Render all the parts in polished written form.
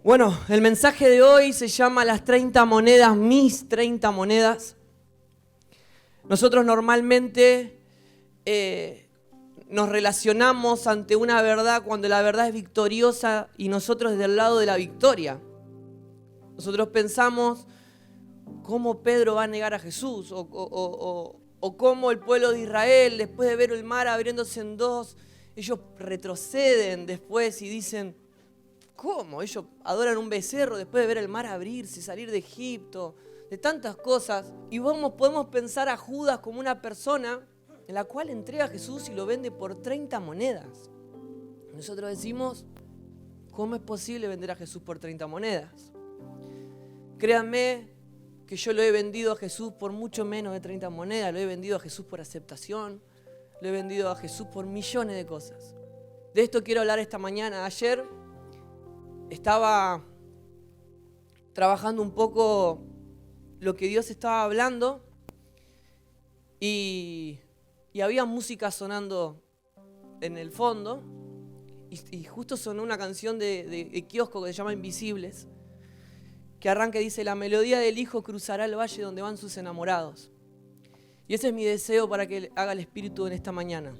Bueno, el mensaje de hoy se llama Las 30 monedas, mis 30 monedas. Nosotros normalmente nos relacionamos ante una verdad cuando la verdad es victoriosa y nosotros del lado de la victoria. Nosotros pensamos cómo Pedro va a negar a Jesús o cómo el pueblo de Israel, después de ver el mar abriéndose en dos, ellos retroceden después y dicen, ¿cómo? Ellos adoran un becerro después de ver el mar abrirse, salir de Egipto, de tantas cosas. Y podemos pensar a Judas como una persona en la cual entrega a Jesús y lo vende por 30 monedas. Nosotros decimos, ¿cómo es posible vender a Jesús por 30 monedas? Créanme que yo lo he vendido a Jesús por mucho menos de 30 monedas. Lo he vendido a Jesús por aceptación. Lo he vendido a Jesús por millones de cosas. De esto quiero hablar esta mañana. Ayer estaba trabajando un poco lo que Dios estaba hablando y había música sonando en el fondo y justo sonó una canción de kiosco que se llama Invisibles, que arranca y dice: la melodía del Hijo cruzará el valle donde van sus enamorados. Y ese es mi deseo para que haga el Espíritu en esta mañana,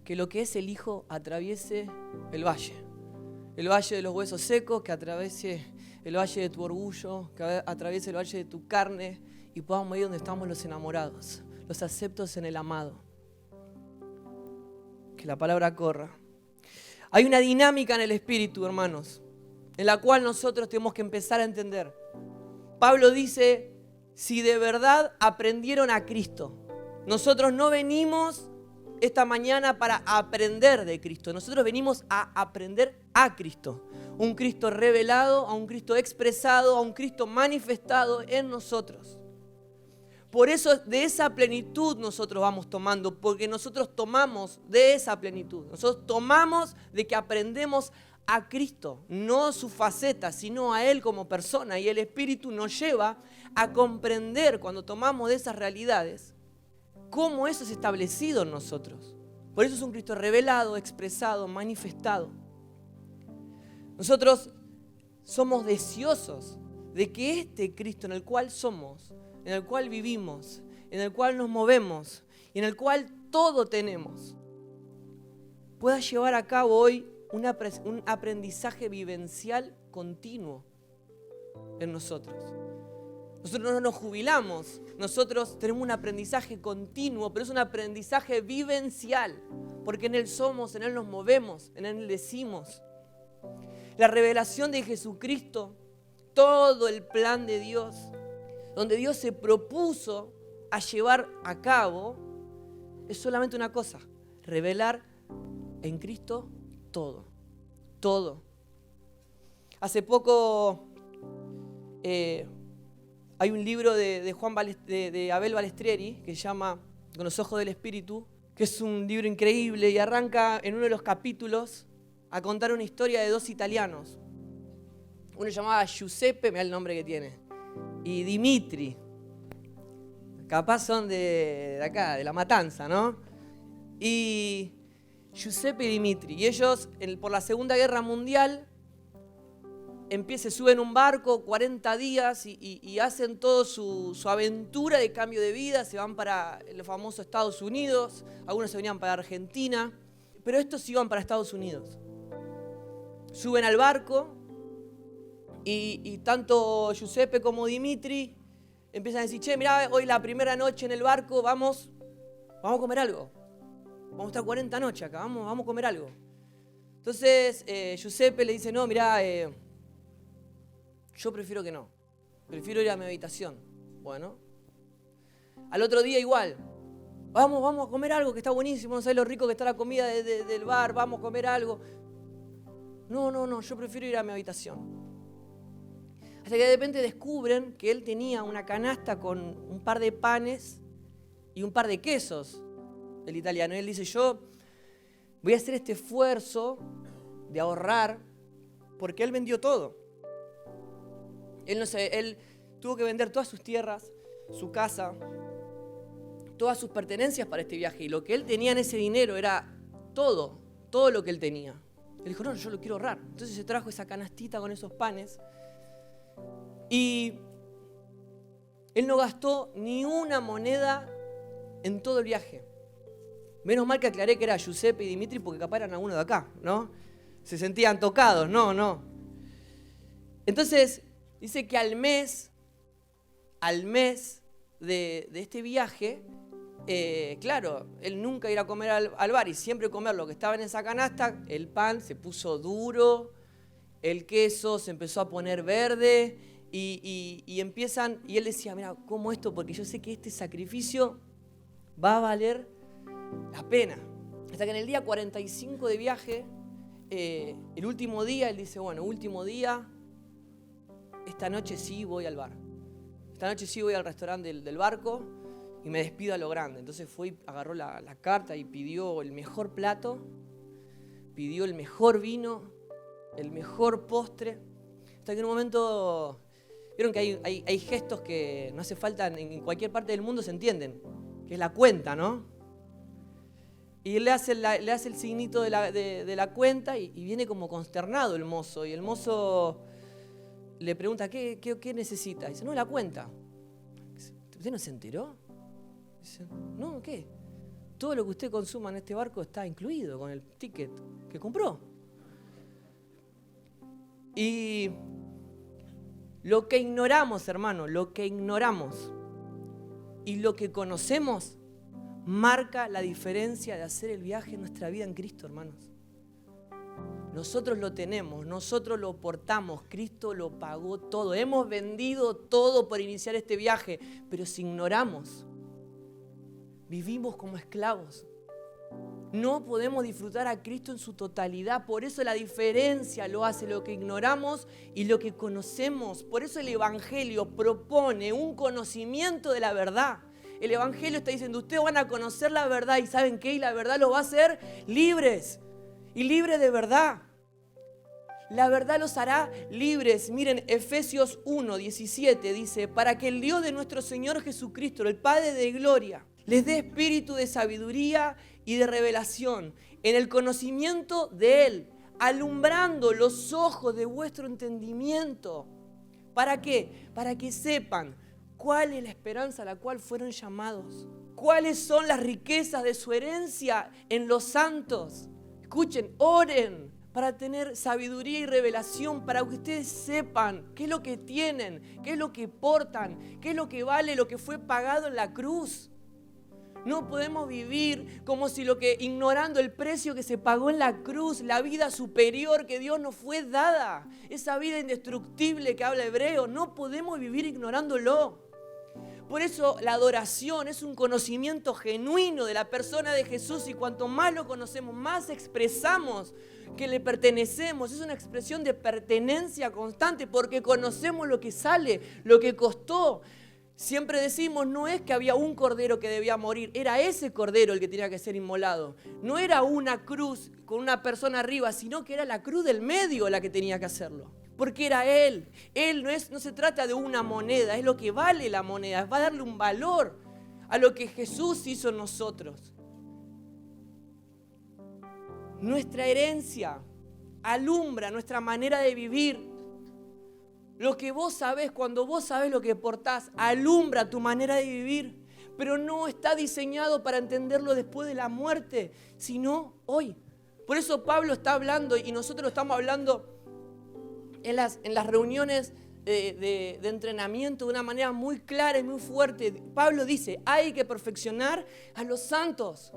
que lo que es el Hijo atraviese el valle de los huesos secos, que atraviese el valle de tu orgullo, que atraviese el valle de tu carne y podamos ir donde estamos los enamorados, los aceptos en el amado. Que la palabra corra. Hay una dinámica en el Espíritu, hermanos, en la cual nosotros tenemos que empezar a entender. Pablo dice, si de verdad aprendieron a Cristo, nosotros no venimos esta mañana para aprender de Cristo. Nosotros venimos a aprender a Cristo. Un Cristo revelado, a un Cristo expresado, a un Cristo manifestado en nosotros. Por eso de esa plenitud nosotros vamos tomando, porque nosotros tomamos de esa plenitud. Nosotros tomamos de que aprendemos a Cristo, no su faceta, sino a Él como persona. Y el Espíritu nos lleva a comprender cuando tomamos de esas realidades cómo eso es establecido en nosotros. Por eso es un Cristo revelado, expresado, manifestado. Nosotros somos deseosos de que este Cristo en el cual somos, en el cual vivimos, en el cual nos movemos y en el cual todo tenemos, pueda llevar a cabo hoy un aprendizaje vivencial continuo en nosotros. Nosotros no nos jubilamos, nosotros tenemos un aprendizaje continuo, pero es un aprendizaje vivencial, porque en Él somos, en Él nos movemos, en Él decimos. La revelación de Jesucristo, todo el plan de Dios, donde Dios se propuso a llevar a cabo, es solamente una cosa: revelar en Cristo todo, todo. Hace poco hay un libro de Abel Balestrieri que se llama Con los ojos del Espíritu, que es un libro increíble y arranca en uno de los capítulos a contar una historia de dos italianos. Uno se llamaba Giuseppe, mirá el nombre que tiene, y Dimitri. Capaz son de acá, de La Matanza, ¿no? Y Giuseppe y Dimitri. Y ellos, por la Segunda Guerra Mundial, se suben un barco 40 días y hacen toda su aventura de cambio de vida. Se van para el famoso Estados Unidos, algunos se venían para Argentina, pero estos iban para Estados Unidos. Suben al barco y tanto Giuseppe como Dimitri empiezan a decir: che, mirá, hoy la primera noche en el barco, vamos a comer algo. Vamos a estar 40 noches acá, vamos a comer algo. Entonces Giuseppe le dice: no, mirá, yo prefiero que no. Prefiero ir a mi habitación. Bueno. Al otro día igual. Vamos a comer algo que está buenísimo. No sabes lo rico que está la comida del bar. Vamos a comer algo. No, yo prefiero ir a mi habitación. Hasta que de repente descubren que él tenía una canasta con un par de panes y un par de quesos. El italiano. Y él dice: yo voy a hacer este esfuerzo de ahorrar, porque él vendió todo. Él tuvo que vender todas sus tierras, su casa, todas sus pertenencias para este viaje. Y lo que él tenía en ese dinero era todo lo que él tenía. Él dijo, no, yo lo quiero ahorrar. Entonces se trajo esa canastita con esos panes. Y él no gastó ni una moneda en todo el viaje. Menos mal que aclaré que era Giuseppe y Dimitri porque capaz eran algunos de acá, ¿no? Se sentían tocados, no. Entonces, dice que al mes de este viaje, claro, él nunca iba a comer al bar y siempre comer lo que estaba en esa canasta, el pan se puso duro, el queso se empezó a poner verde y él decía, mira, ¿cómo esto? Porque yo sé que este sacrificio va a valer la pena. Hasta que en el día 45 de viaje, el último día, él dice, bueno, último día, esta noche sí voy al bar. Esta noche sí voy al restaurante del barco y me despido a lo grande. Entonces fue y agarró la carta y pidió el mejor plato, pidió el mejor vino, el mejor postre. Hasta que en un momento, vieron que hay gestos que no hace falta, en cualquier parte del mundo se entienden, que es la cuenta, ¿no? Y él le hace el signito de la cuenta y viene como consternado el mozo. Y el mozo le pregunta, ¿qué necesita? Dice, no, la cuenta. ¿Usted no se enteró? Dice, no, ¿qué? Todo lo que usted consuma en este barco está incluido con el ticket que compró. Y lo que ignoramos, hermano, lo que ignoramos y lo que conocemos marca la diferencia de hacer el viaje en nuestra vida en Cristo, hermanos. Nosotros lo tenemos, nosotros lo portamos, Cristo lo pagó todo. Hemos vendido todo por iniciar este viaje, pero si ignoramos, vivimos como esclavos. No podemos disfrutar a Cristo en su totalidad. Por eso la diferencia lo hace lo que ignoramos y lo que conocemos. Por eso el Evangelio propone un conocimiento de la verdad. El Evangelio está diciendo, ustedes van a conocer la verdad y ¿saben qué? Y la verdad los va a hacer libres. Y libres de verdad. La verdad los hará libres. Miren, Efesios 1:17 dice, para que el Dios de nuestro Señor Jesucristo, el Padre de gloria, les dé espíritu de sabiduría y de revelación en el conocimiento de Él, alumbrando los ojos de vuestro entendimiento. ¿Para qué? Para que sepan cuál es la esperanza a la cual fueron llamados, cuáles son las riquezas de su herencia en los santos. Escuchen, oren para tener sabiduría y revelación, para que ustedes sepan qué es lo que tienen, qué es lo que portan, qué es lo que vale lo que fue pagado en la cruz. No podemos vivir como si ignorando el precio que se pagó en la cruz, la vida superior que Dios nos fue dada, esa vida indestructible que habla Hebreo, no podemos vivir ignorándolo. Por eso la adoración es un conocimiento genuino de la persona de Jesús y cuanto más lo conocemos, más expresamos que le pertenecemos. Es una expresión de pertenencia constante porque conocemos lo que sale, lo que costó. Siempre decimos, no es que había un cordero que debía morir, era ese cordero el que tenía que ser inmolado. No era una cruz con una persona arriba, sino que era la cruz del medio la que tenía que hacerlo. Porque era Él. Él no se trata de una moneda, es lo que vale la moneda, va a darle un valor a lo que Jesús hizo en nosotros. Nuestra herencia alumbra nuestra manera de vivir. Lo que vos sabés, cuando vos sabés lo que portás, alumbra tu manera de vivir, pero no está diseñado para entenderlo después de la muerte, sino hoy. Por eso Pablo está hablando y nosotros estamos hablando en las reuniones de entrenamiento de una manera muy clara y muy fuerte. Pablo dice, hay que perfeccionar a los santos.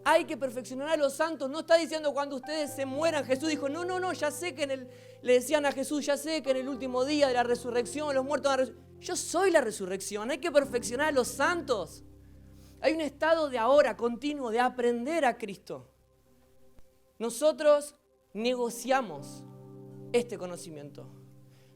Hay que perfeccionar a los santos. No está diciendo cuando ustedes se mueran. Jesús dijo, no, ya sé que le decían a Jesús, ya sé que en el último día de la resurrección, los muertos van a resucitar. Yo soy la resurrección. Hay que perfeccionar a los santos. Hay un estado de ahora continuo de aprender a Cristo. Nosotros negociamos este conocimiento.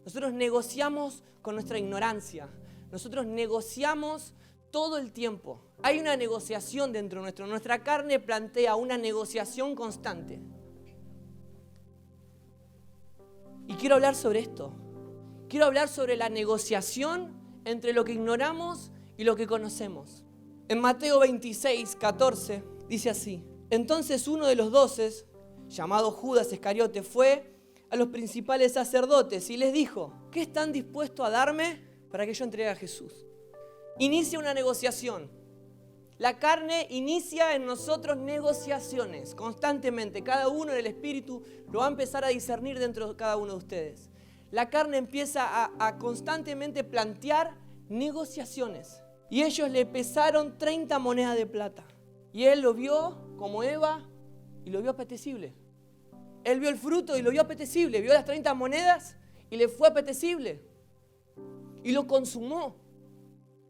Nosotros negociamos con nuestra ignorancia. Nosotros negociamos todo el tiempo. Hay una negociación dentro nuestro. Nuestra carne plantea una negociación constante. Y quiero hablar sobre esto. Quiero hablar sobre la negociación entre lo que ignoramos y lo que conocemos. En Mateo 26:14 dice así: entonces uno de los 12, llamado Judas Iscariote, fue a los principales sacerdotes y les dijo: ¿qué están dispuestos a darme para que yo entregue a Jesús? Inicia una negociación. La carne inicia en nosotros negociaciones constantemente. Cada uno en el espíritu lo va a empezar a discernir dentro de cada uno de ustedes. La carne empieza a constantemente plantear negociaciones. Y ellos le pesaron 30 monedas de plata. Y él lo vio como Eva y lo vio apetecible. Él vio el fruto y lo vio apetecible. Vio las 30 monedas y le fue apetecible. Y lo consumó.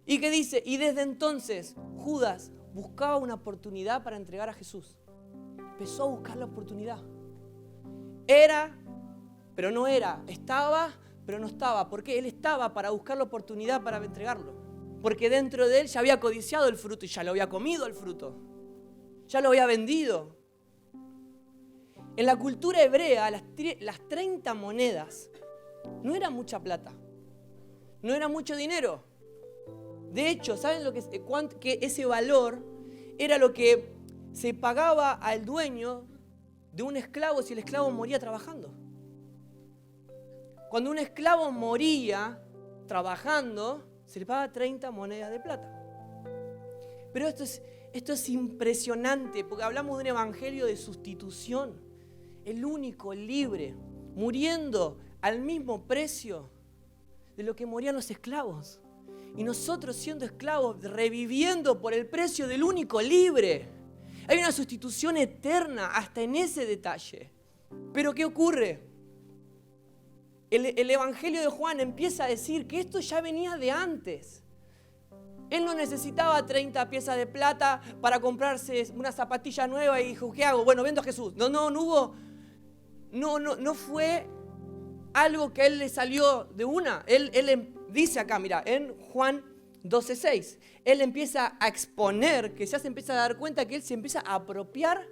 ¿Y qué dice? Y desde entonces Judas buscaba una oportunidad para entregar a Jesús. Empezó a buscar la oportunidad. Era, pero no era. Estaba, pero no estaba. Porque él estaba para buscar la oportunidad para entregarlo. Porque dentro de él ya había codiciado el fruto y ya lo había comido el fruto. Ya lo había vendido. En la cultura hebrea, las 30 monedas no era mucha plata. No era mucho dinero. De hecho, ¿saben lo que ese valor era lo que se pagaba al dueño de un esclavo si el esclavo moría trabajando? Cuando un esclavo moría trabajando, se le pagaba 30 monedas de plata. Pero esto es impresionante porque hablamos de un evangelio de sustitución. El único libre, muriendo al mismo precio de lo que morían los esclavos. Y nosotros siendo esclavos, reviviendo por el precio del único libre. Hay una sustitución eterna hasta en ese detalle. Pero ¿qué ocurre? El Evangelio de Juan empieza a decir que esto ya venía de antes. Él no necesitaba 30 piezas de plata para comprarse una zapatilla nueva y dijo: ¿qué hago? Bueno, vendo a Jesús. No fue algo que a él le salió de una. Él dice acá, mira, en Juan 12:6, él empieza a exponer, que ya se empieza a dar cuenta que él se empieza a apropiar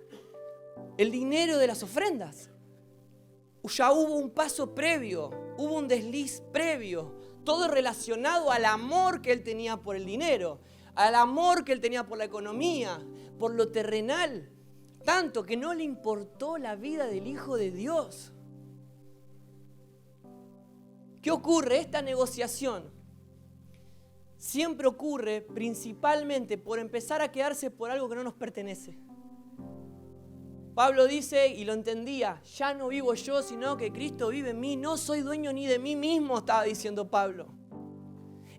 el dinero de las ofrendas. Ya hubo un paso previo, hubo un desliz previo, todo relacionado al amor que él tenía por el dinero, al amor que él tenía por la economía, por lo terrenal, tanto que no le importó la vida del Hijo de Dios. ¿Qué ocurre? Esta negociación siempre ocurre principalmente por empezar a quedarse por algo que no nos pertenece. Pablo dice, y lo entendía: ya no vivo yo, sino que Cristo vive en mí. No soy dueño ni de mí mismo, estaba diciendo Pablo.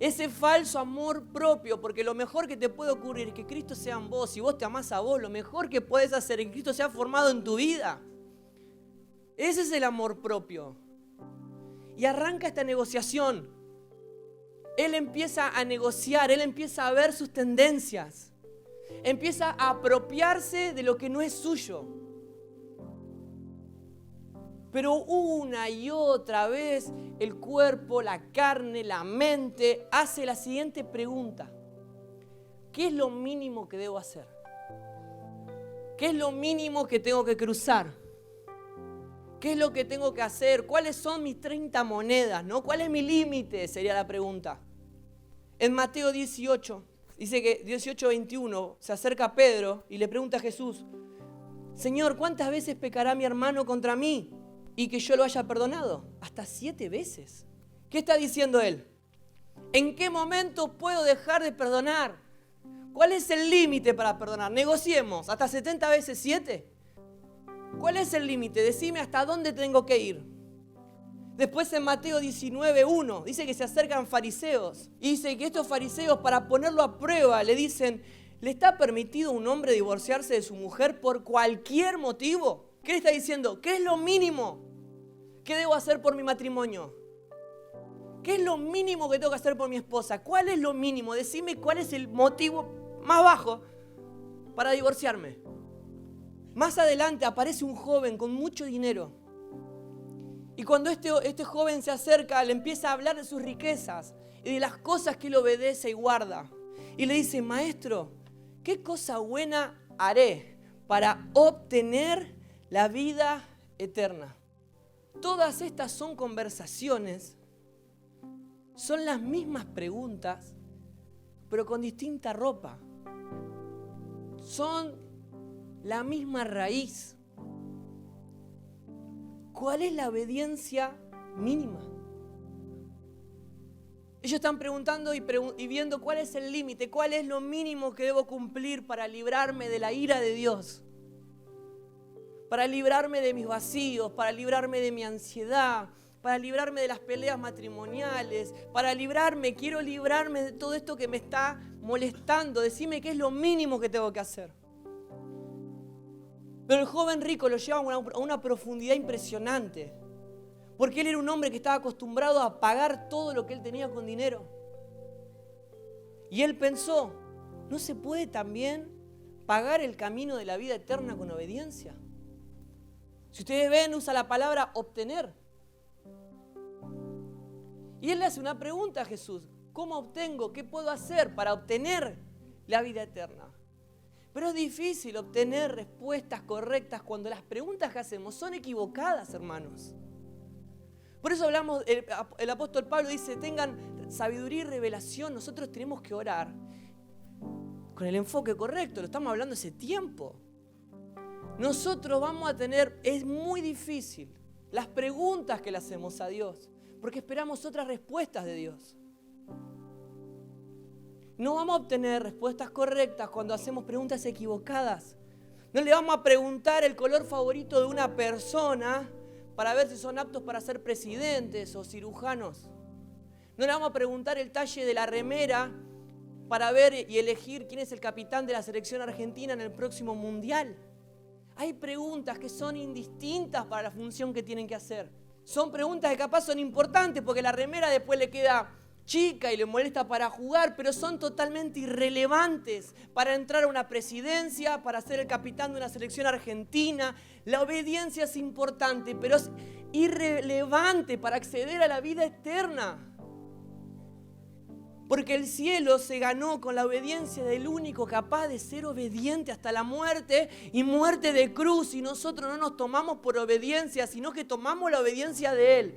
Ese falso amor propio, porque lo mejor que te puede ocurrir es que Cristo sea en vos. Si vos te amás a vos, lo mejor que puedes hacer es que Cristo sea formado en tu vida. Ese es el amor propio. Y arranca esta negociación. Él empieza a negociar, él empieza a ver sus tendencias. Empieza a apropiarse de lo que no es suyo. Pero una y otra vez el cuerpo, la carne, la mente hace la siguiente pregunta: ¿qué es lo mínimo que debo hacer? ¿Qué es lo mínimo que tengo que cruzar? ¿Qué es lo que tengo que hacer? ¿Cuáles son mis 30 monedas? ¿No? ¿Cuál es mi límite? Sería la pregunta. En Mateo 18, dice que 18:21, se acerca Pedro y le pregunta a Jesús: Señor, ¿cuántas veces pecará mi hermano contra mí y que yo lo haya perdonado? Hasta 7 veces. ¿Qué está diciendo él? ¿En qué momento puedo dejar de perdonar? ¿Cuál es el límite para perdonar? Negociemos. ¿Hasta 70 veces 7? ¿Cuál es el límite? Decime hasta dónde tengo que ir. Después en Mateo 19:1 dice que se acercan fariseos y dice que estos fariseos, para ponerlo a prueba, le dicen: ¿le está permitido a un hombre divorciarse de su mujer por cualquier motivo? ¿Qué le está diciendo? ¿Qué es lo mínimo que debo hacer por mi matrimonio? ¿Qué es lo mínimo que tengo que hacer por mi esposa? ¿Cuál es lo mínimo? Decime cuál es el motivo más bajo para divorciarme. Más adelante aparece un joven con mucho dinero. Y cuando este joven se acerca, le empieza a hablar de sus riquezas y de las cosas que él obedece y guarda. Y le dice: Maestro, ¿qué cosa buena haré para obtener la vida eterna? Todas estas son conversaciones, son las mismas preguntas, pero con distinta ropa. Son la misma raíz. ¿cuál es la obediencia mínima? Ellos están preguntando y viendo cuál es el límite, cuál es lo mínimo que debo cumplir para librarme de la ira de Dios, para librarme de mis vacíos, para librarme de mi ansiedad, para librarme de las peleas matrimoniales, quiero librarme de todo esto que me está molestando. Decime qué es lo mínimo que tengo que hacer. Pero el joven rico lo lleva a una profundidad impresionante, porque él era un hombre que estaba acostumbrado a pagar todo lo que él tenía con dinero. Y él pensó, ¿no se puede también pagar el camino de la vida eterna con obediencia? Si ustedes ven, usa la palabra obtener. Y él le hace una pregunta a Jesús: ¿cómo obtengo? ¿Qué puedo hacer para obtener la vida eterna? Pero es difícil obtener respuestas correctas cuando las preguntas que hacemos son equivocadas, hermanos. Por eso hablamos, el apóstol Pablo dice, tengan sabiduría y revelación. Nosotros tenemos que orar con el enfoque correcto, lo estamos hablando hace tiempo. Nosotros vamos a tener, es muy difícil, las preguntas que le hacemos a Dios, porque esperamos otras respuestas de Dios. No vamos a obtener respuestas correctas cuando hacemos preguntas equivocadas. No le vamos a preguntar el color favorito de una persona para ver si son aptos para ser presidentes o cirujanos. No le vamos a preguntar el talle de la remera para ver y elegir quién es el capitán de la selección argentina en el próximo mundial. Hay preguntas que son indistintas para la función que tienen que hacer. Son preguntas que capaz son importantes porque la remera después le queda chica y le molesta para jugar, pero son totalmente irrelevantes para entrar a una presidencia, para ser el capitán de una selección argentina. La obediencia es importante, pero es irrelevante para acceder a la vida eterna. Porque el cielo se ganó con la obediencia del único capaz de ser obediente hasta la muerte y muerte de cruz. Y nosotros no nos tomamos por obediencia, sino que tomamos la obediencia de Él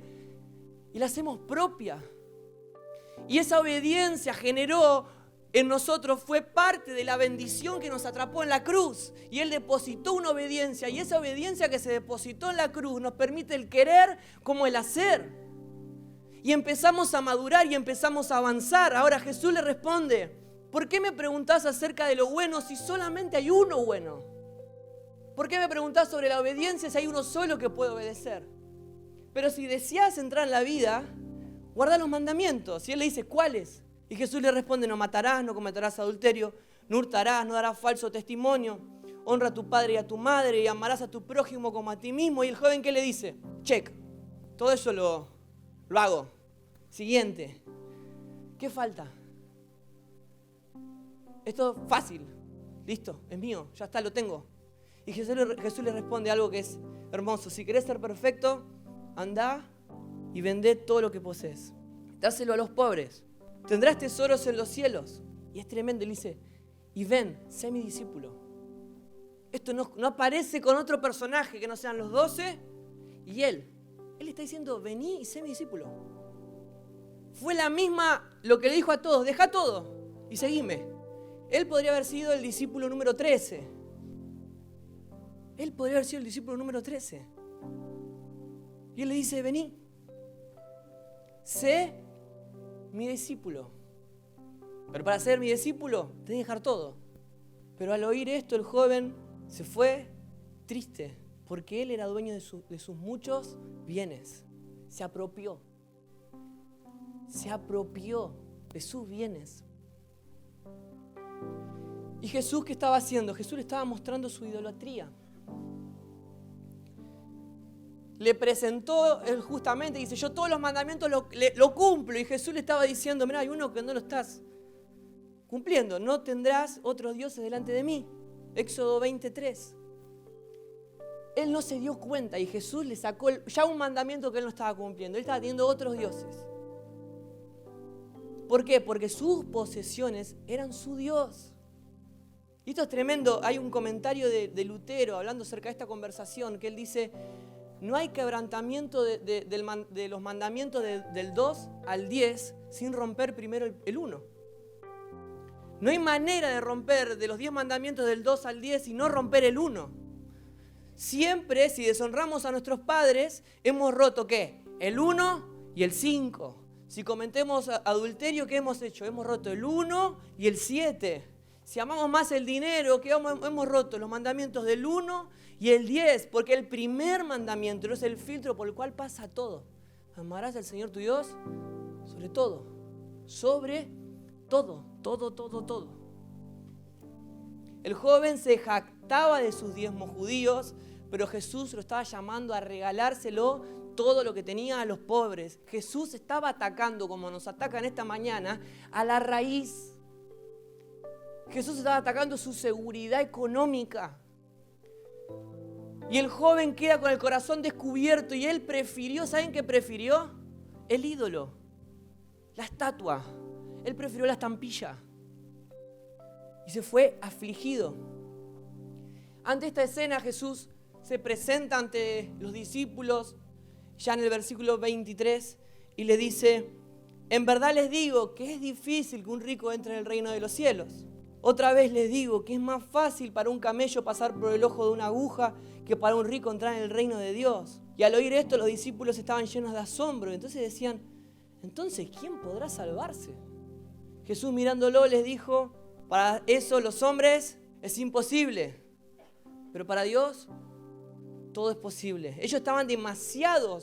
y la hacemos propia. Y esa obediencia generó en nosotros, fue parte de la bendición que nos atrapó en la cruz. Y Él depositó una obediencia, y esa obediencia que se depositó en la cruz nos permite el querer como el hacer. Y empezamos a madurar y empezamos a avanzar. Ahora Jesús le responde, ¿por qué me preguntás acerca de lo bueno si solamente hay uno bueno? ¿Por qué me preguntás sobre la obediencia si hay uno solo que puede obedecer? Pero si deseas entrar en la vida, guarda los mandamientos. Y él le dice, ¿cuáles? Y Jesús le responde, no matarás, no cometerás adulterio, no hurtarás, no darás falso testimonio, honra a tu padre y a tu madre y amarás a tu prójimo como a ti mismo. Y el joven, ¿qué le dice? Check, todo eso lo hago. Siguiente, ¿qué falta? Esto es fácil, listo, es mío, ya está, lo tengo. Y Jesús le responde algo que es hermoso. Si querés ser perfecto, andá y vendé todo lo que posees. Dáselo a los pobres. Tendrás tesoros en los cielos. Y es tremendo, él dice, y ven, sé mi discípulo. Esto no aparece con otro personaje que no sean los 12 y él. Él está diciendo, vení y sé mi discípulo. Fue la misma lo que le dijo a todos, deja todo y seguime. Él podría haber sido el discípulo número 13. Él podría haber sido el discípulo número 13. Y él le dice, vení, sé mi discípulo. Pero para ser mi discípulo, tenés que dejar todo. Pero al oír esto, el joven se fue triste, porque él era dueño de sus muchos bienes. Se apropió de sus bienes. ¿Y Jesús qué estaba haciendo? Jesús le estaba mostrando su idolatría. Le presentó él justamente, dice, yo todos los mandamientos lo cumplo. Y Jesús le estaba diciendo, mira, hay uno que no lo estás cumpliendo. No tendrás otros dioses delante de mí. Éxodo 23. Él no se dio cuenta y Jesús le sacó ya un mandamiento que él no estaba cumpliendo. Él estaba teniendo otros dioses. ¿Por qué? Porque sus posesiones eran su Dios. Y esto es tremendo. Hay un comentario de Lutero hablando acerca de esta conversación que él dice, no hay quebrantamiento de los mandamientos del 2 al 10 sin romper primero el 1. No hay manera de romper de los 10 mandamientos del 2 al 10 y no romper el 1. siempre, si deshonramos a nuestros padres, hemos roto ¿qué? El 1 y el 5. Si cometemos adulterio, ¿qué hemos hecho? Hemos roto el 1 y el 7. Si amamos más el dinero, ¿qué hemos roto? Los mandamientos del 1 y el 10. Porque el primer mandamiento es el filtro por el cual pasa todo. Amarás al Señor tu Dios sobre todo. Sobre todo. Todo. El joven se jactaba de sus diezmos judíos, pero Jesús lo estaba llamando a regalárselo todo lo que tenía a los pobres. Jesús estaba atacando, como nos atacan esta mañana, a la raíz. Jesús estaba atacando su seguridad económica. Y el joven queda con el corazón descubierto y él prefirió, ¿saben qué prefirió? El ídolo, la estatua. Él prefirió la estampilla. Y se fue afligido. Ante esta escena Jesús se presenta ante los discípulos, ya en el versículo 23, y le dice: en verdad les digo que es difícil que un rico entre en el reino de los cielos. Otra vez les digo que es más fácil para un camello pasar por el ojo de una aguja que para un rico entrar en el reino de Dios. Y al oír esto los discípulos estaban llenos de asombro. Entonces decían: entonces, ¿quién podrá salvarse? Jesús mirándolo les dijo: para eso los hombres es imposible, pero para Dios todo es posible. Ellos estaban demasiado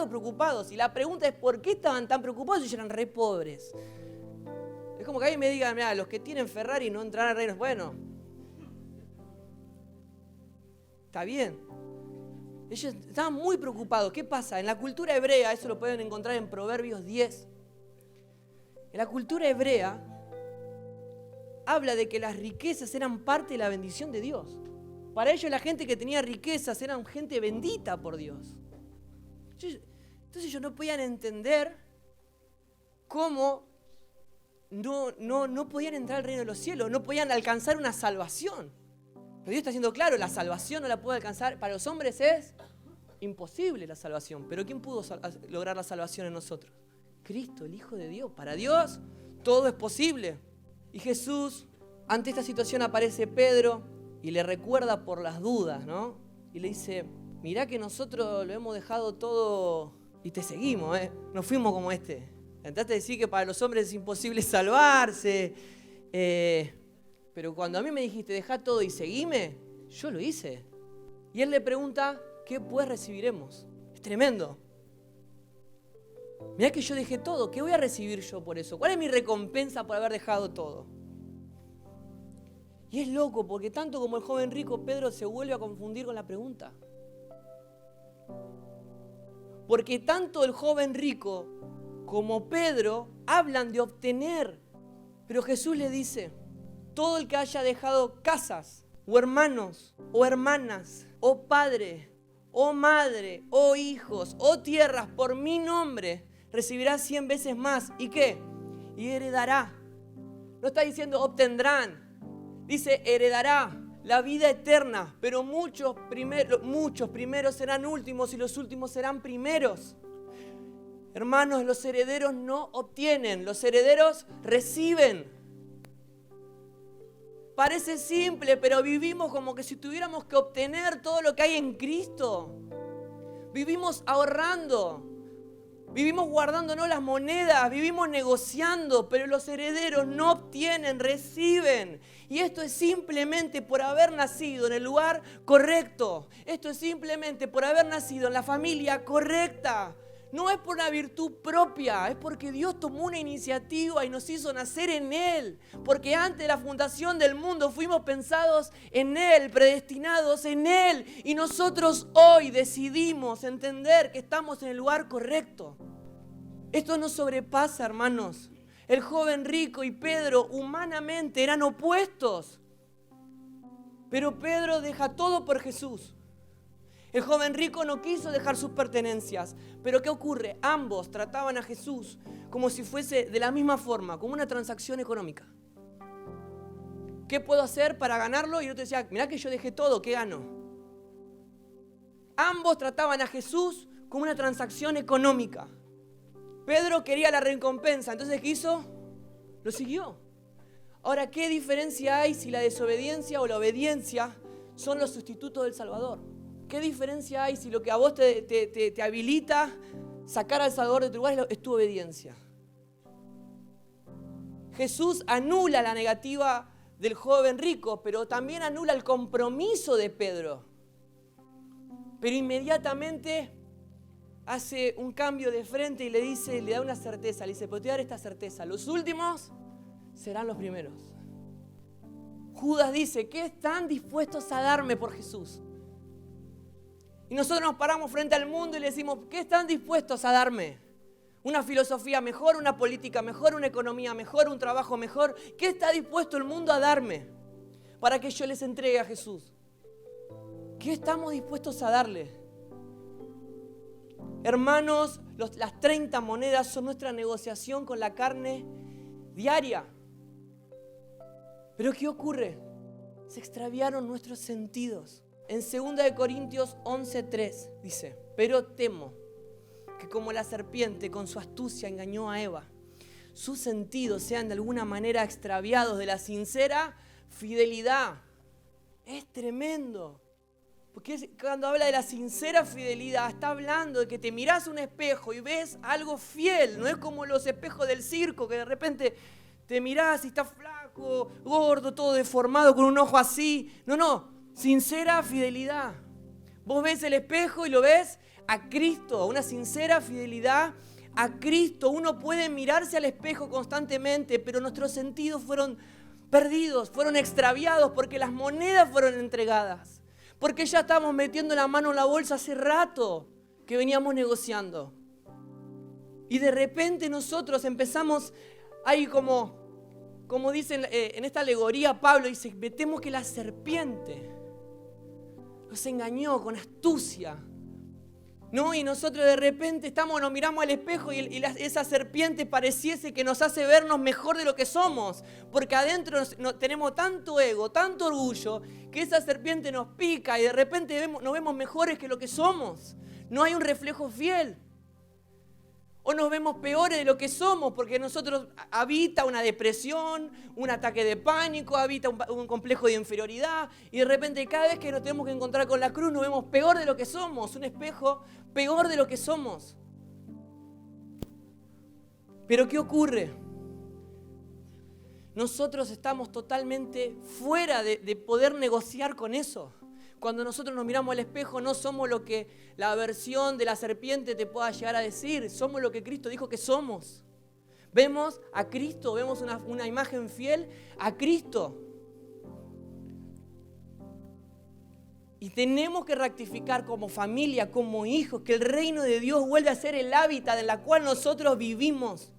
preocupados. Y la pregunta es: ¿por qué estaban tan preocupados si ellos eran re pobres? Es como que alguien me diga: mira, los que tienen Ferrari no entrarán al reino. Bueno, está bien. Ellos estaban muy preocupados. ¿Qué pasa? En la cultura hebrea, eso lo pueden encontrar en Proverbios 10. En la cultura hebrea habla de que las riquezas eran parte de la bendición de Dios. Para ellos la gente que tenía riquezas eran gente bendita por Dios. Entonces ellos no podían entender cómo no podían entrar al reino de los cielos, no podían alcanzar una salvación. Pero Dios está diciendo claro, la salvación no la puede alcanzar. Para los hombres es imposible la salvación. Pero ¿quién pudo lograr la salvación en nosotros? Cristo, el Hijo de Dios. Para Dios todo es posible. Y Jesús, ante esta situación aparece Pedro y le recuerda por las dudas, ¿no? Y le dice: mirá que nosotros lo hemos dejado todo y te seguimos, ¿eh? No fuimos como este. Intentaste decir que para los hombres es imposible salvarse. Pero cuando a mí me dijiste: dejá todo y seguime, yo lo hice. Y él le pregunta: ¿qué pues recibiremos? Es tremendo. Mirá que yo dejé todo, ¿qué voy a recibir yo por eso? ¿Cuál es mi recompensa por haber dejado todo? Y es loco porque tanto como el joven rico, Pedro se vuelve a confundir con la pregunta. Porque tanto el joven rico como Pedro hablan de obtener. Pero Jesús le dice: todo el que haya dejado casas, o hermanos, o hermanas, o padre, o madre, o hijos, o tierras por mi nombre, recibirá 100 veces más. ¿Y qué? Y heredará. No está diciendo obtendrán. Dice heredará la vida eterna. Pero muchos primeros serán últimos y los últimos serán primeros. Hermanos, los herederos no obtienen, los herederos reciben. Parece simple, pero vivimos como que si tuviéramos que obtener todo lo que hay en Cristo. Vivimos ahorrando, vivimos guardándonos las monedas, vivimos negociando, pero los herederos no obtienen, reciben. Y esto es simplemente por haber nacido en el lugar correcto. Esto es simplemente por haber nacido en la familia correcta. No es por una virtud propia, es porque Dios tomó una iniciativa y nos hizo nacer en Él. Porque antes de la fundación del mundo fuimos pensados en Él, predestinados en Él. Y nosotros hoy decidimos entender que estamos en el lugar correcto. Esto nos sobrepasa, hermanos. El joven rico y Pedro humanamente eran opuestos. Pero Pedro deja todo por Jesús. El joven rico no quiso dejar sus pertenencias. Pero ¿qué ocurre? Ambos trataban a Jesús como si fuese de la misma forma, como una transacción económica. ¿Qué puedo hacer para ganarlo? Y yo te decía: mirá que yo dejé todo, ¿qué gano? Ambos trataban a Jesús como una transacción económica. Pedro quería la recompensa, entonces ¿qué hizo? Lo siguió. Ahora, ¿qué diferencia hay si la desobediencia o la obediencia son los sustitutos del Salvador? ¿Qué diferencia hay si lo que a vos te habilita sacar al Salvador de tu lugar es tu obediencia? Jesús anula la negativa del joven rico, pero también anula el compromiso de Pedro. Pero inmediatamente hace un cambio de frente y le da una certeza. Le dice, pero te voy a dar esta certeza. Los últimos serán los primeros. Judas dice, ¿qué están dispuestos a darme por Jesús? Y nosotros nos paramos frente al mundo y le decimos, ¿qué están dispuestos a darme? ¿Una filosofía mejor, una política mejor, una economía mejor, un trabajo mejor? ¿Qué está dispuesto el mundo a darme para que yo les entregue a Jesús? ¿Qué estamos dispuestos a darle? Hermanos, las 30 monedas son nuestra negociación con la carne diaria. ¿Pero qué ocurre? Se extraviaron nuestros sentidos. En 2 Corintios 11:3 dice, pero temo que como la serpiente con su astucia engañó a Eva, sus sentidos sean de alguna manera extraviados de la sincera fidelidad. Es tremendo. Porque cuando habla de la sincera fidelidad, está hablando de que te mirás a un espejo y ves algo fiel. No es como los espejos del circo, que de repente te mirás y estás flaco, gordo, todo deformado, con un ojo así. No, sincera fidelidad. Vos ves el espejo y lo ves a Cristo, una sincera fidelidad a Cristo. Uno puede mirarse al espejo constantemente, pero nuestros sentidos fueron perdidos, fueron extraviados porque las monedas fueron entregadas. Porque ya estábamos metiendo la mano en la bolsa hace rato que veníamos negociando. Y de repente nosotros empezamos, ahí como dicen en esta alegoría, Pablo dice, metemos que la serpiente nos engañó con astucia. ¿No? Y nosotros de repente nos miramos al espejo y esa serpiente pareciese que nos hace vernos mejor de lo que somos. Porque adentro tenemos tanto ego, tanto orgullo, que esa serpiente nos pica y de repente nos vemos mejores que lo que somos. No hay un reflejo fiel. O nos vemos peores de lo que somos porque nosotros habita una depresión, un ataque de pánico, habita un complejo de inferioridad y de repente cada vez que nos tenemos que encontrar con la cruz nos vemos peor de lo que somos, un espejo peor de lo que somos. Pero ¿qué ocurre? Nosotros estamos totalmente fuera de poder negociar con eso. Cuando nosotros nos miramos al espejo no somos lo que la versión de la serpiente te pueda llegar a decir. Somos lo que Cristo dijo que somos. Vemos a Cristo, vemos una imagen fiel a Cristo. Y tenemos que rectificar como familia, como hijos, que el reino de Dios vuelve a ser el hábitat en el cual nosotros vivimos.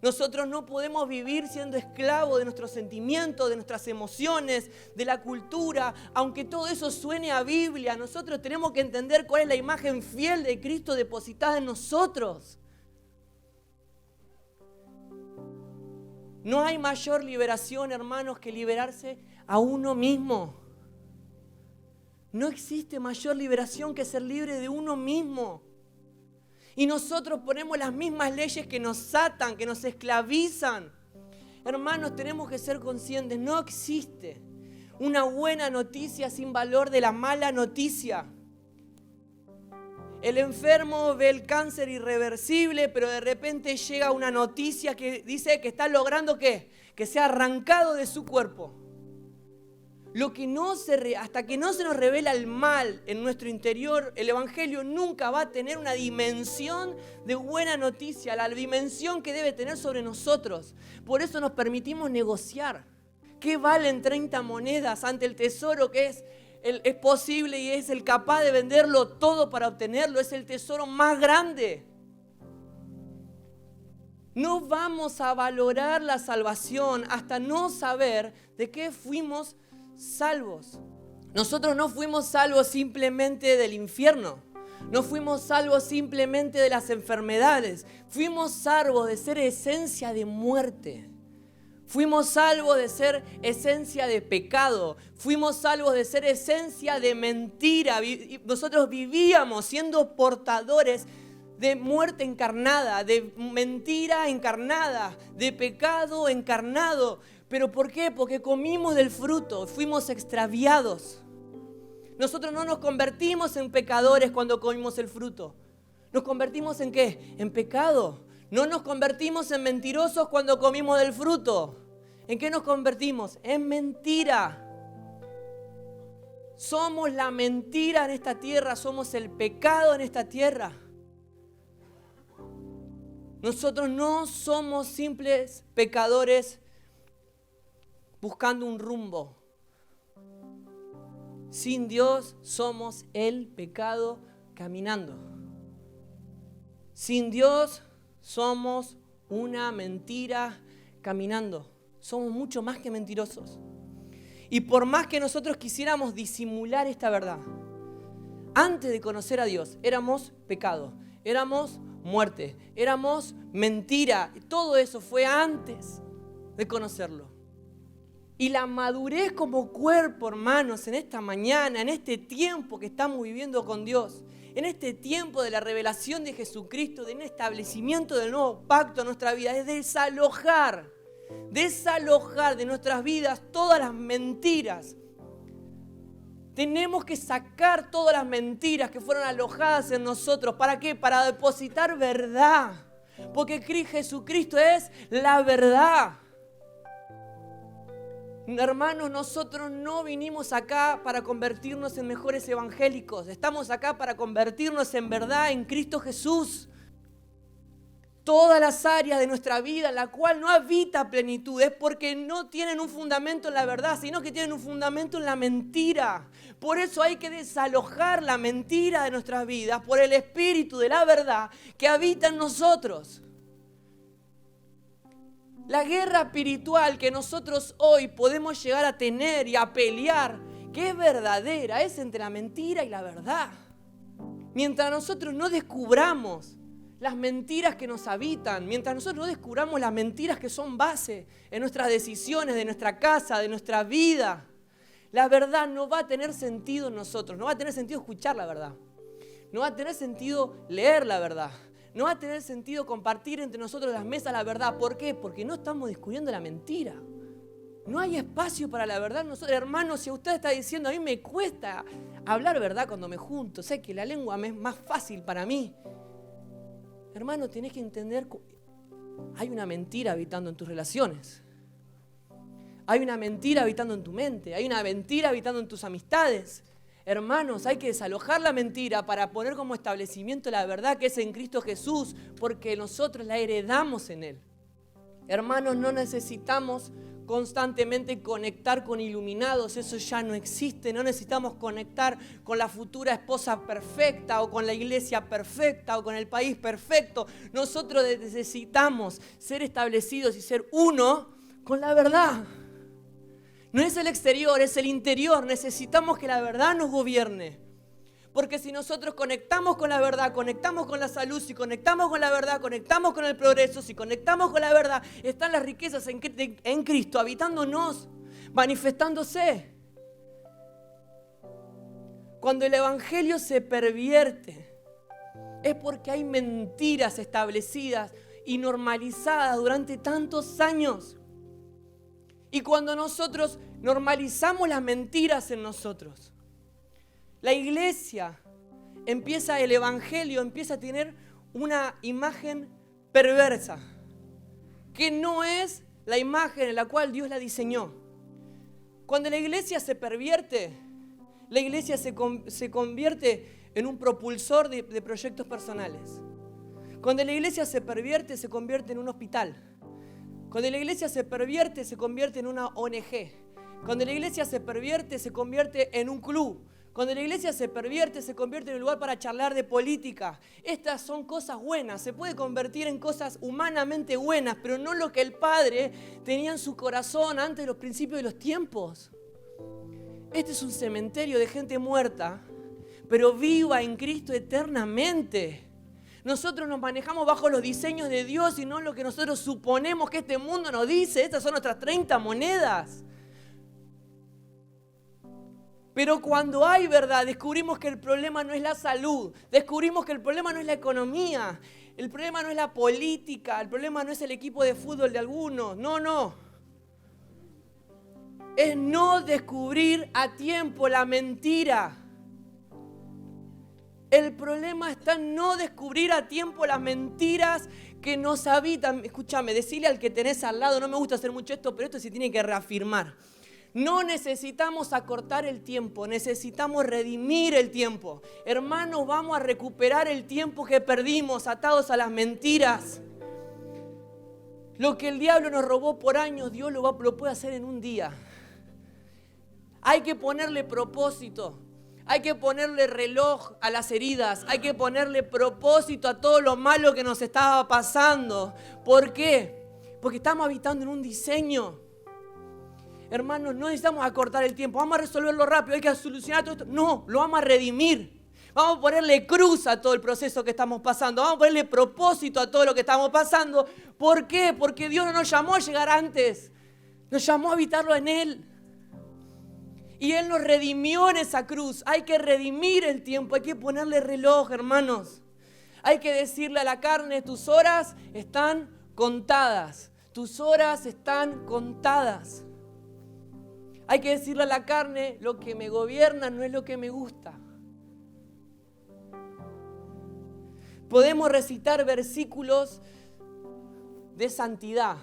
Nosotros no podemos vivir siendo esclavos de nuestros sentimientos, de nuestras emociones, de la cultura. Aunque todo eso suene a Biblia, nosotros tenemos que entender cuál es la imagen fiel de Cristo depositada en nosotros. No hay mayor liberación, hermanos, que liberarse a uno mismo. No existe mayor liberación que ser libre de uno mismo. Y nosotros ponemos las mismas leyes que nos atan, que nos esclavizan. Hermanos, tenemos que ser conscientes, no existe una buena noticia sin valor de la mala noticia. El enfermo ve el cáncer irreversible, pero de repente llega una noticia que dice que está logrando ¿qué? Que sea arrancado de su cuerpo. Hasta que no se nos revela el mal en nuestro interior, el Evangelio nunca va a tener una dimensión de buena noticia, la dimensión que debe tener sobre nosotros. Por eso nos permitimos negociar. ¿Qué valen 30 monedas ante el tesoro que es posible y es el capaz de venderlo todo para obtenerlo? Es el tesoro más grande. No vamos a valorar la salvación hasta no saber de qué fuimos salvos. Nosotros no fuimos salvos simplemente del infierno. No fuimos salvos simplemente de las enfermedades. Fuimos salvos de ser esencia de muerte. Fuimos salvos de ser esencia de pecado. Fuimos salvos de ser esencia de mentira. Nosotros vivíamos siendo portadores de muerte encarnada, de mentira encarnada, de pecado encarnado. ¿Pero por qué? Porque comimos del fruto, fuimos extraviados. Nosotros no nos convertimos en pecadores cuando comimos el fruto. ¿Nos convertimos en qué? En pecado. No nos convertimos en mentirosos cuando comimos del fruto. ¿En qué nos convertimos? En mentira. Somos la mentira en esta tierra, somos el pecado en esta tierra. Nosotros no somos simples pecadores buscando un rumbo. Sin Dios somos el pecado caminando. Sin Dios somos una mentira caminando. Somos mucho más que mentirosos. Y por más que nosotros quisiéramos disimular esta verdad, antes de conocer a Dios éramos pecado, éramos muerte, éramos mentira. Todo eso fue antes de conocerlo. Y la madurez como cuerpo, hermanos, en esta mañana, en este tiempo que estamos viviendo con Dios, en este tiempo de la revelación de Jesucristo, de un establecimiento del nuevo pacto en nuestra vida, es desalojar de nuestras vidas todas las mentiras. Tenemos que sacar todas las mentiras que fueron alojadas en nosotros. ¿Para qué? Para depositar verdad. Porque Jesucristo es la verdad. Hermanos, nosotros no vinimos acá para convertirnos en mejores evangélicos. Estamos acá para convertirnos en verdad en Cristo Jesús. Todas las áreas de nuestra vida en la cual no habita plenitud es porque no tienen un fundamento en la verdad, sino que tienen un fundamento en la mentira. Por eso hay que desalojar la mentira de nuestras vidas por el Espíritu de la verdad que habita en nosotros. La guerra espiritual que nosotros hoy podemos llegar a tener y a pelear, que es verdadera, es entre la mentira y la verdad. Mientras nosotros no descubramos las mentiras que nos habitan, mientras nosotros no descubramos las mentiras que son base en nuestras decisiones, de nuestra casa, de nuestra vida, la verdad no va a tener sentido en nosotros, no va a tener sentido escuchar la verdad, no va a tener sentido leer la verdad, no va a tener sentido compartir entre nosotros las mesas la verdad. ¿Por qué? Porque no estamos descubriendo la mentira. No hay espacio para la verdad. Nosotros, hermanos, si usted está diciendo, a mí me cuesta hablar verdad cuando me junto, sé que la lengua me es más fácil para mí. Hermano, tenés que entender, hay una mentira habitando en tus relaciones. Hay una mentira habitando en tu mente. Hay una mentira habitando en tus amistades. Hermanos, hay que desalojar la mentira para poner como establecimiento la verdad que es en Cristo Jesús, porque nosotros la heredamos en Él. Hermanos, no necesitamos constantemente conectar con iluminados, eso ya no existe. No necesitamos conectar con la futura esposa perfecta o con la iglesia perfecta o con el país perfecto. Nosotros necesitamos ser establecidos y ser uno con la verdad. No es el exterior, es el interior. Necesitamos que la verdad nos gobierne. Porque si nosotros conectamos con la verdad, conectamos con la salud, si conectamos con la verdad, conectamos con el progreso, si conectamos con la verdad, están las riquezas en Cristo, habitándonos, manifestándose. Cuando el evangelio se pervierte, es porque hay mentiras establecidas y normalizadas durante tantos años. Y cuando nosotros normalizamos las mentiras en nosotros, la iglesia el evangelio empieza a tener una imagen perversa, que no es la imagen en la cual Dios la diseñó. Cuando la iglesia se pervierte, la iglesia se convierte en un propulsor de proyectos personales. Cuando la iglesia se pervierte, se convierte en un hospital. Cuando la iglesia se pervierte, se convierte en una ONG. Cuando la iglesia se pervierte, se convierte en un club. Cuando la iglesia se pervierte, se convierte en un lugar para charlar de política. Estas son cosas buenas, se puede convertir en cosas humanamente buenas, pero no lo que el Padre tenía en su corazón antes de los principios de los tiempos. Este es un cementerio de gente muerta, pero viva en Cristo eternamente. Nosotros nos manejamos bajo los diseños de Dios y no lo que nosotros suponemos que este mundo nos dice. Estas son nuestras 30 monedas. Pero cuando hay verdad, descubrimos que el problema no es la salud, descubrimos que el problema no es la economía, el problema no es la política, el problema no es el equipo de fútbol de algunos, no. Es no descubrir a tiempo la mentira. El problema está en no descubrir a tiempo las mentiras que nos habitan. Escúchame, decile al que tenés al lado, no me gusta hacer mucho esto, pero esto se tiene que reafirmar. No necesitamos acortar el tiempo, necesitamos redimir el tiempo. Hermanos, vamos a recuperar el tiempo que perdimos atados a las mentiras. Lo que el diablo nos robó por años, Dios lo puede hacer en un día. Hay que ponerle propósito. Hay que ponerle reloj a las heridas. Hay que ponerle propósito a todo lo malo que nos estaba pasando. ¿Por qué? Porque estamos habitando en un diseño. Hermanos, no necesitamos acortar el tiempo. Vamos a resolverlo rápido. Hay que solucionar todo esto. No, lo vamos a redimir. Vamos a ponerle cruz a todo el proceso que estamos pasando. Vamos a ponerle propósito a todo lo que estamos pasando. ¿Por qué? Porque Dios no nos llamó a llegar antes. Nos llamó a habitarlo en Él. Y Él nos redimió en esa cruz. Hay que redimir el tiempo, hay que ponerle reloj, hermanos. Hay que decirle a la carne, tus horas están contadas. Tus horas están contadas. Hay que decirle a la carne, lo que me gobierna no es lo que me gusta. Podemos recitar versículos de santidad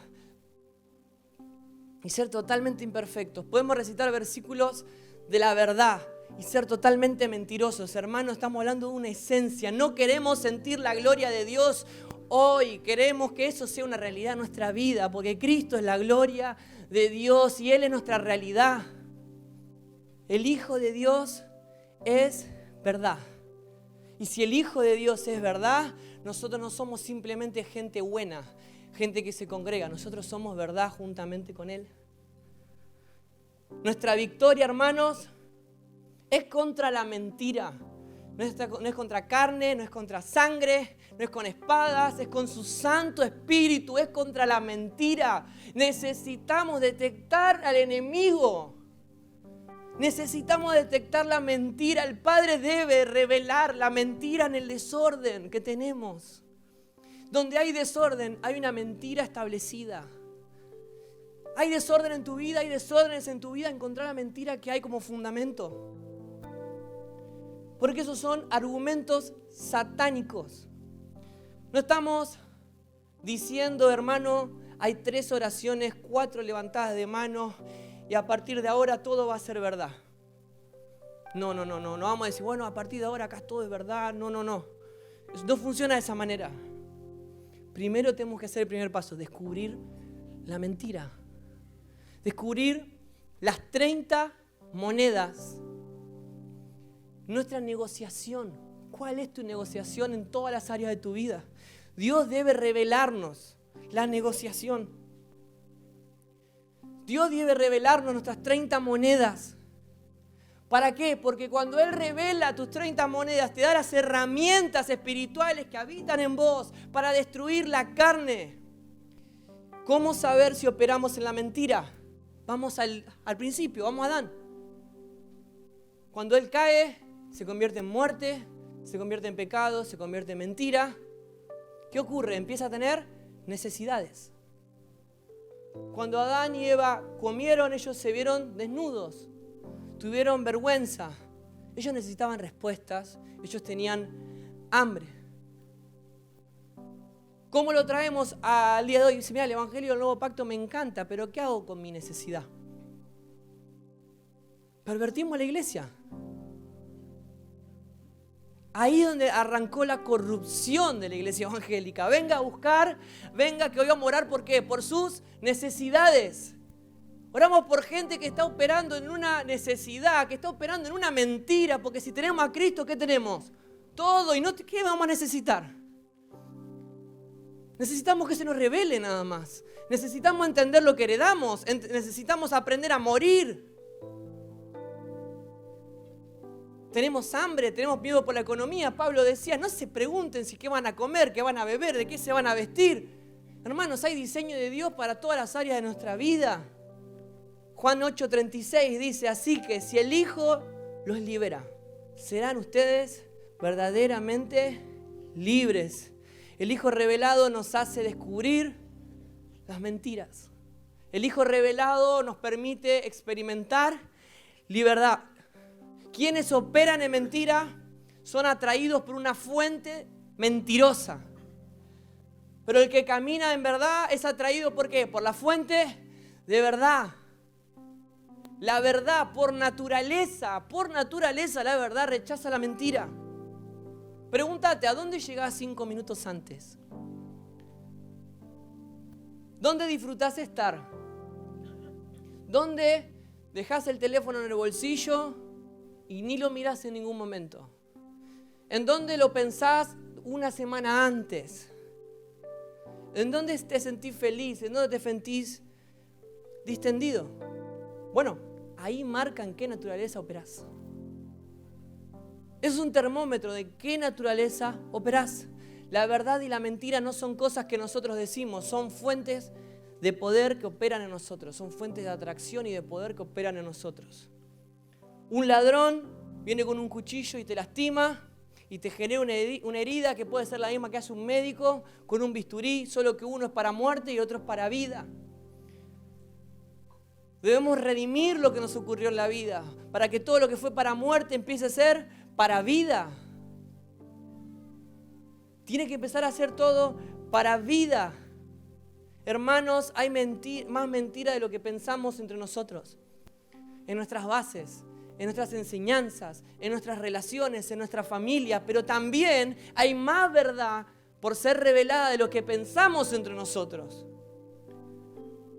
y ser totalmente imperfectos. Podemos recitar versículos de la verdad y ser totalmente mentirosos. Hermanos, estamos hablando de una esencia. No queremos sentir la gloria de Dios hoy. Queremos que eso sea una realidad en nuestra vida, porque Cristo es la gloria de Dios y Él es nuestra realidad. El Hijo de Dios es verdad. Y si el Hijo de Dios es verdad, nosotros no somos simplemente gente buena, gente que se congrega. Nosotros somos verdad juntamente con Él. Nuestra victoria, hermanos, es contra la mentira. No es contra carne, no es contra sangre, no es con espadas, es con su Santo Espíritu, es contra la mentira. Necesitamos detectar al enemigo. Necesitamos detectar la mentira. El Padre debe revelar la mentira en el desorden que tenemos. Donde hay desorden, hay una mentira establecida. Hay desorden en tu vida, hay desórdenes en tu vida. Encontrar la mentira que hay como fundamento. Porque esos son argumentos satánicos. No estamos diciendo, hermano, hay 3 oraciones, 4 levantadas de manos y a partir de ahora todo va a ser verdad. No vamos a decir, bueno, a partir de ahora acá todo es verdad. No. Eso no funciona de esa manera. Primero tenemos que hacer el primer paso, descubrir la mentira. Descubrir las 30 monedas. Nuestra negociación. ¿Cuál es tu negociación en todas las áreas de tu vida? Dios debe revelarnos la negociación. Dios debe revelarnos nuestras 30 monedas. ¿Para qué? Porque cuando Él revela tus 30 monedas, te da las herramientas espirituales que habitan en vos para destruir la carne. ¿Cómo saber si operamos en la mentira? Vamos al principio, vamos a Adán. Cuando él cae, se convierte en muerte, se convierte en pecado, se convierte en mentira. ¿Qué ocurre? Empieza a tener necesidades. Cuando Adán y Eva comieron, ellos se vieron desnudos, tuvieron vergüenza. Ellos necesitaban respuestas, ellos tenían hambre. ¿Cómo lo traemos al día de hoy? Dice, mira, el Evangelio del Nuevo Pacto me encanta, pero ¿qué hago con mi necesidad? Pervertimos la iglesia. Ahí es donde arrancó la corrupción de la iglesia evangélica. Venga a buscar, venga que hoy vamos a orar, ¿por qué? Por sus necesidades. Oramos por gente que está operando en una necesidad, que está operando en una mentira, porque si tenemos a Cristo, ¿qué tenemos? Todo, y no, ¿qué vamos a necesitar? Necesitamos que se nos revele nada más. Necesitamos entender lo que heredamos, necesitamos aprender a morir. Tenemos hambre, tenemos miedo por la economía. Pablo decía, no se pregunten si qué van a comer, qué van a beber, de qué se van a vestir. Hermanos, hay diseño de Dios para todas las áreas de nuestra vida. Juan 8:36 dice, así que si el Hijo los libera, serán ustedes verdaderamente libres. El Hijo revelado nos hace descubrir las mentiras. El Hijo revelado nos permite experimentar libertad. Quienes operan en mentira son atraídos por una fuente mentirosa. Pero el que camina en verdad es atraído ¿por qué? Por la fuente de verdad. La verdad, por naturaleza la verdad rechaza la mentira. Pregúntate, ¿a dónde llegás 5 minutos antes? ¿Dónde disfrutás estar? ¿Dónde dejás el teléfono en el bolsillo y ni lo mirás en ningún momento? ¿En dónde lo pensás una semana antes? ¿En dónde te sentís feliz? ¿En dónde te sentís distendido? Bueno, ahí marca en qué naturaleza operás. Es un termómetro de qué naturaleza operás. La verdad y la mentira no son cosas que nosotros decimos, son fuentes de poder que operan en nosotros, son fuentes de atracción y de poder que operan en nosotros. Un ladrón viene con un cuchillo y te lastima y te genera una herida que puede ser la misma que hace un médico con un bisturí, solo que uno es para muerte y otro es para vida. Debemos redimir lo que nos ocurrió en la vida para que todo lo que fue para muerte empiece a ser para vida. Tiene que empezar a hacer todo para vida. Hermanos, hay más mentira de lo que pensamos entre nosotros. En nuestras bases, en nuestras enseñanzas, en nuestras relaciones, en nuestra familia. Pero también hay más verdad por ser revelada de lo que pensamos entre nosotros.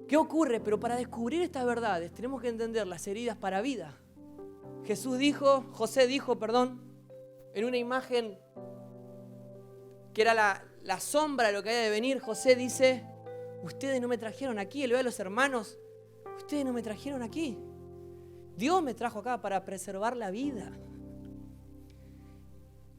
¿Qué ocurre? Pero para descubrir estas verdades tenemos que entender las heridas para vida. José dijo, en una imagen que era la sombra de lo que había de venir, José dice, ustedes no me trajeron aquí, él ve a los hermanos, ustedes no me trajeron aquí. Dios me trajo acá para preservar la vida.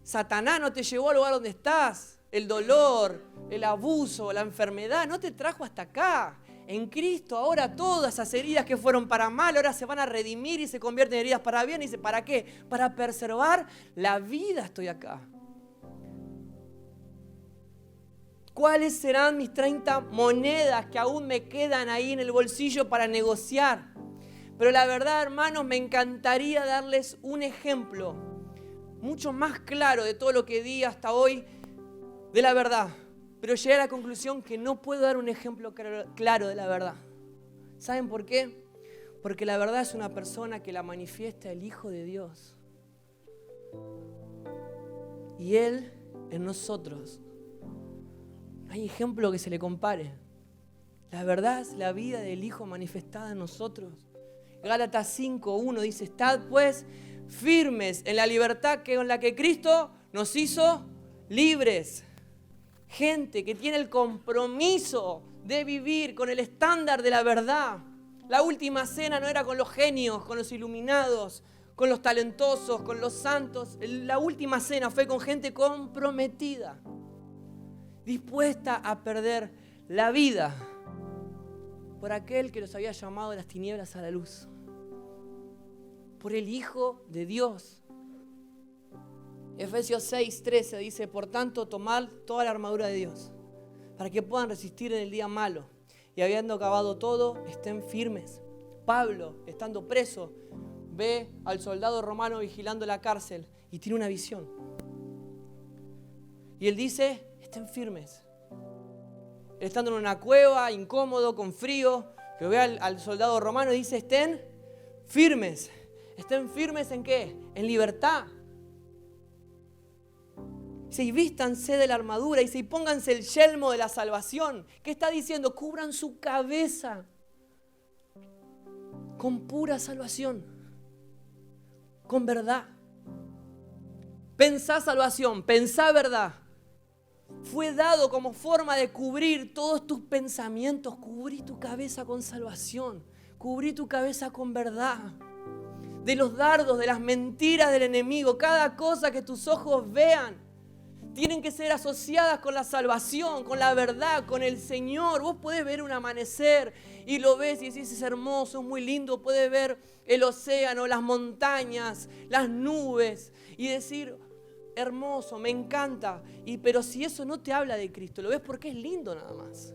Satanás no te llevó al lugar donde estás, el dolor, el abuso, la enfermedad, no te trajo hasta acá. En Cristo ahora todas esas heridas que fueron para mal, ahora se van a redimir y se convierten en heridas para bien. Y dice, ¿para qué? Para preservar la vida estoy acá. ¿Cuáles serán mis 30 monedas que aún me quedan ahí en el bolsillo para negociar? Pero la verdad, hermanos, me encantaría darles un ejemplo mucho más claro de todo lo que di hasta hoy de la verdad. Pero llegué a la conclusión que no puedo dar un ejemplo claro de la verdad. ¿Saben por qué? Porque la verdad es una persona que la manifiesta el Hijo de Dios. Y Él en nosotros. No hay ejemplo que se le compare. La verdad es la vida del Hijo manifestada en nosotros. Gálatas 5:1 dice, estad pues firmes en la libertad con la que Cristo nos hizo libres. Gente que tiene el compromiso de vivir con el estándar de la verdad. La última cena no era con los genios, con los iluminados, con los talentosos, con los santos. La última cena fue con gente comprometida, dispuesta a perder la vida por aquel que los había llamado de las tinieblas a la luz, por el Hijo de Dios. Efesios 6:13 dice, por tanto, tomad toda la armadura de Dios, para que puedan resistir en el día malo, y habiendo acabado todo, estén firmes. Pablo, estando preso, ve al soldado romano vigilando la cárcel y tiene una visión. Y él dice, estén firmes. Él estando en una cueva, incómodo, con frío, que ve al soldado romano y dice, estén firmes. ¿Estén firmes en qué? En libertad. Dice, y vístanse de la armadura, dice, y pónganse el yelmo de la salvación. ¿Qué está diciendo? Cubran su cabeza con pura salvación, con verdad. Pensá salvación, pensá verdad. Fue dado como forma de cubrir todos tus pensamientos. Cubrí tu cabeza con salvación. Cubrí tu cabeza con verdad. De los dardos, de las mentiras del enemigo. Cada cosa que tus ojos vean tienen que ser asociadas con la salvación, con la verdad, con el Señor. Vos podés ver un amanecer y lo ves y decís, es hermoso, es muy lindo. Podés ver el océano, las montañas, las nubes y decir, hermoso, me encanta. Pero si eso no te habla de Cristo, lo ves porque es lindo nada más.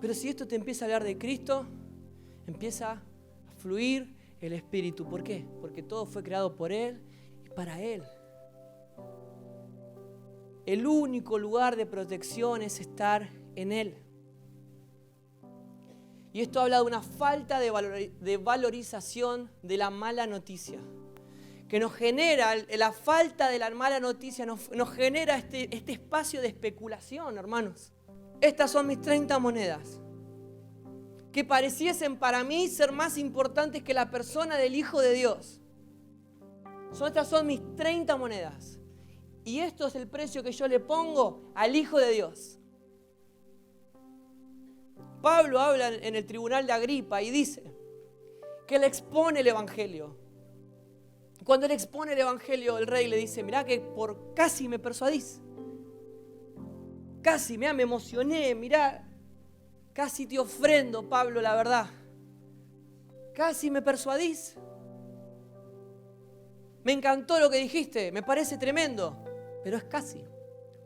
Pero si esto te empieza a hablar de Cristo, empieza a fluir el Espíritu. ¿Por qué? Porque todo fue creado por Él para Él. El único lugar de protección es estar en Él. Y esto habla de una falta de valorización de la mala noticia. Que nos genera, la falta de la mala noticia nos genera este espacio de especulación, hermanos. Estas son mis 30 monedas. Que pareciesen para mí ser más importantes que la persona del Hijo de Dios. Estas son mis 30 monedas. Y esto es el precio que yo le pongo al Hijo de Dios. Pablo habla en el tribunal de Agripa y dice que él expone el Evangelio. Cuando él expone el Evangelio, el rey le dice, mirá que por casi me persuadís. Casi, mirá, me emocioné, mirá, casi te ofrendo, Pablo, la verdad. Casi me persuadís. Me encantó lo que dijiste, me parece tremendo. Pero es casi,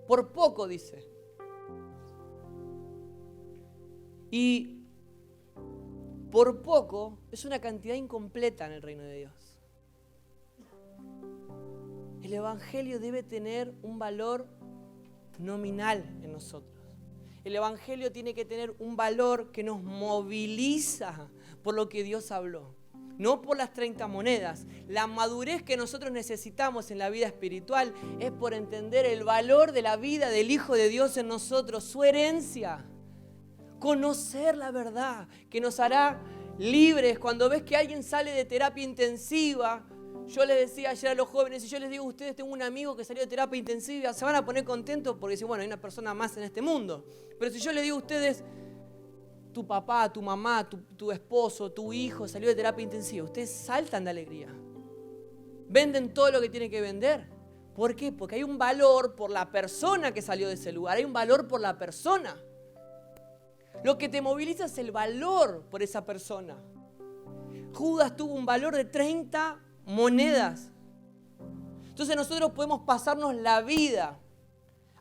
por poco, dice. Y por poco es una cantidad incompleta en el reino de Dios. El Evangelio debe tener un valor nominal en nosotros. El Evangelio tiene que tener un valor que nos moviliza por lo que Dios habló. No por las 30 monedas. La madurez que nosotros necesitamos en la vida espiritual es por entender el valor de la vida del Hijo de Dios en nosotros, su herencia. Conocer la verdad que nos hará libres. Cuando ves que alguien sale de terapia intensiva, yo les decía ayer a los jóvenes, y yo les digo a ustedes, tengo un amigo que salió de terapia intensiva, se van a poner contentos porque dicen, bueno, hay una persona más en este mundo. Pero si yo les digo a ustedes, tu papá, tu mamá, tu esposo, tu hijo salió de terapia intensiva, ustedes saltan de alegría. Venden todo lo que tienen que vender. ¿Por qué? Porque hay un valor por la persona que salió de ese lugar, hay un valor por la persona. Lo que te moviliza es el valor por esa persona. Judas tuvo un valor de 30 monedas. Entonces nosotros podemos pasarnos la vida,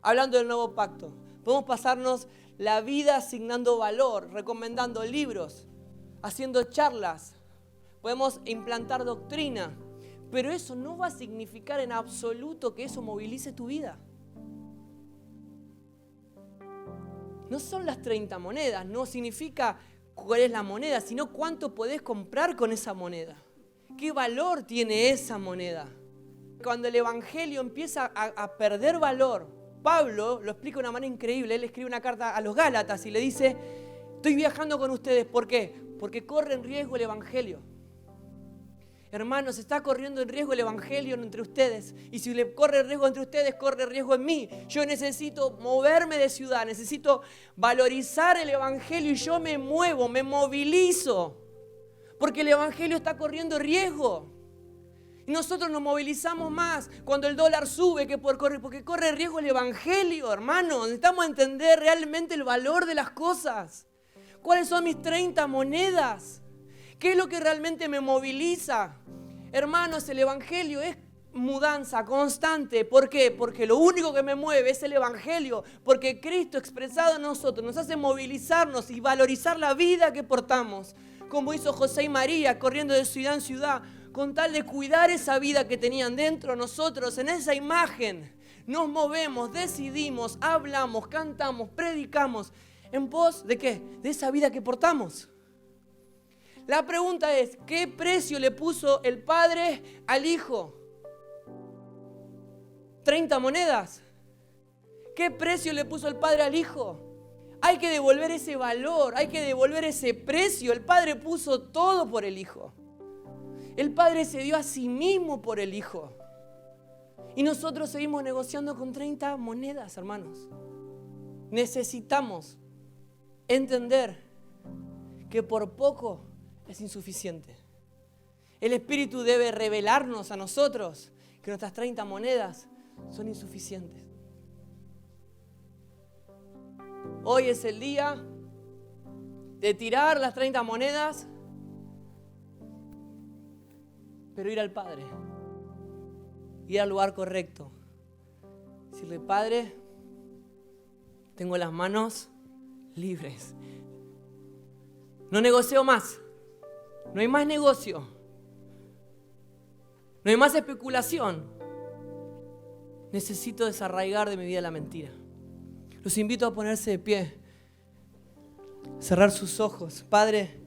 hablando del nuevo pacto, podemos pasarnos la vida asignando valor, recomendando libros, haciendo charlas, podemos implantar doctrina, pero eso no va a significar en absoluto que eso movilice tu vida. No son las 30 monedas, no significa cuál es la moneda, sino cuánto podés comprar con esa moneda. ¿Qué valor tiene esa moneda? Cuando el Evangelio empieza a perder valor, Pablo lo explica de una manera increíble. Él escribe una carta a los Gálatas y le dice, estoy viajando con ustedes. ¿Por qué? Porque corre en riesgo el Evangelio. Hermanos, está corriendo en riesgo el Evangelio entre ustedes. Y si le corre riesgo entre ustedes, corre riesgo en mí. Yo necesito moverme de ciudad, necesito valorizar el Evangelio y yo me muevo, me movilizo. Porque el Evangelio está corriendo riesgo. Y nosotros nos movilizamos más cuando el dólar sube porque corre riesgo el Evangelio, hermano. Necesitamos entender realmente el valor de las cosas. ¿Cuáles son mis 30 monedas? ¿Qué es lo que realmente me moviliza? Hermanos, el Evangelio es mudanza constante. ¿Por qué? Porque lo único que me mueve es el Evangelio. Porque Cristo expresado en nosotros nos hace movilizarnos y valorizar la vida que portamos. Como hizo José y María corriendo de ciudad en ciudad, con tal de cuidar esa vida que tenían dentro nosotros, en esa imagen, nos movemos, decidimos, hablamos, cantamos, predicamos, ¿en pos de qué? De esa vida que portamos. La pregunta es, ¿qué precio le puso el Padre al Hijo? ¿30 monedas? ¿Qué precio le puso el Padre al Hijo? Hay que devolver ese valor, hay que devolver ese precio. El Padre puso todo por el Hijo. El Padre se dio a sí mismo por el Hijo. Y nosotros seguimos negociando con 30 monedas, hermanos. Necesitamos entender que por poco es insuficiente. El Espíritu debe revelarnos a nosotros que nuestras 30 monedas son insuficientes. Hoy es el día de tirar las 30 monedas, pero ir al Padre, ir al lugar correcto. Decirle, Padre, tengo las manos libres. No negocio más. No hay más negocio. No hay más especulación. Necesito desarraigar de mi vida la mentira. Los invito a ponerse de pie, cerrar sus ojos. Padre,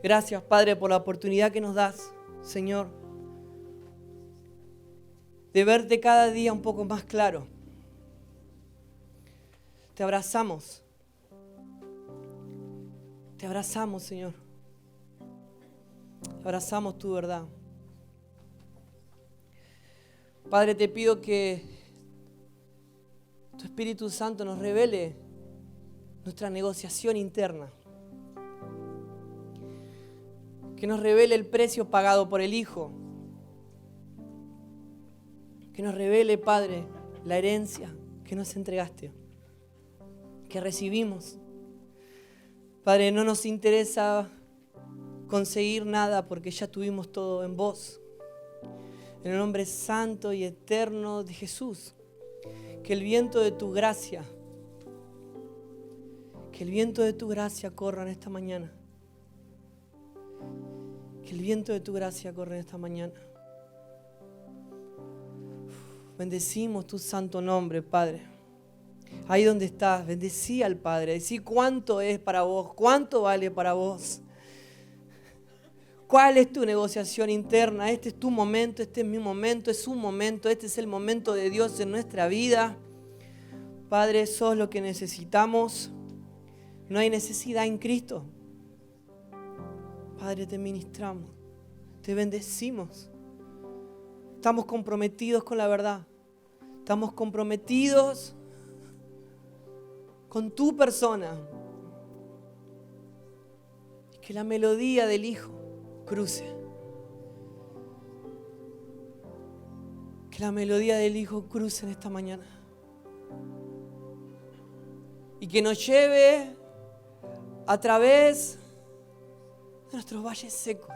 gracias, Padre, por la oportunidad que nos das, Señor, de verte cada día un poco más claro. Te abrazamos. Te abrazamos, Señor. Abrazamos tu verdad. Padre, te pido que tu Espíritu Santo nos revele nuestra negociación interna. Que nos revele el precio pagado por el Hijo. Que nos revele, Padre, la herencia que nos entregaste, que recibimos. Padre, no nos interesa conseguir nada porque ya tuvimos todo en vos. En el nombre santo y eterno de Jesús, que el viento de tu gracia, corra en esta mañana. Que el viento de tu gracia corra en esta mañana. Bendecimos tu santo nombre, Padre. Ahí donde estás, bendecí al Padre. Decí cuánto es para vos, cuánto vale para vos. ¿Cuál es tu negociación interna? Este es tu momento, este es mi momento, es su momento, este es el momento de Dios en nuestra vida. Padre, sos lo que necesitamos. No hay necesidad en Cristo. Padre, te ministramos, te bendecimos. Estamos comprometidos con la verdad. Estamos comprometidos con tu persona. Que la melodía del Hijo cruce. Que la melodía del Hijo cruce en esta mañana. Y que nos lleve a través de nuestros valles secos.